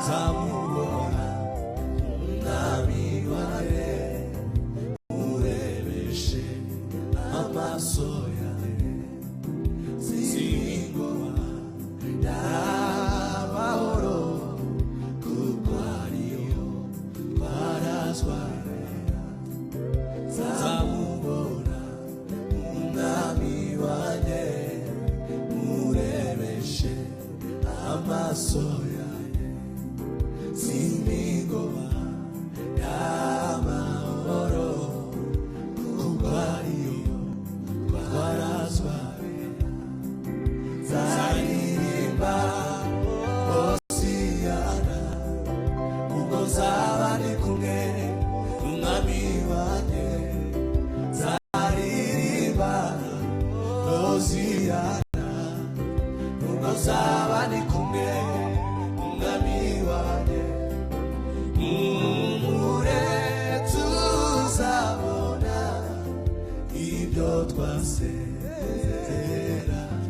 zamubona umwami wanjye murebeshe amaso yawe singoba y'amahoro kuko ariyo twarazwa zamubona umwami wanjye murebeshe amaso yawe singoba y'amahoro kuko ariyo twarazwa zaririmba Hosiyana kuko zaba ndi kumwe n'umwami wanjye zaririmba Hosiyana kuko zaba ndi kumwe n'umwami wanjye tuzabona ibyo twasezeranye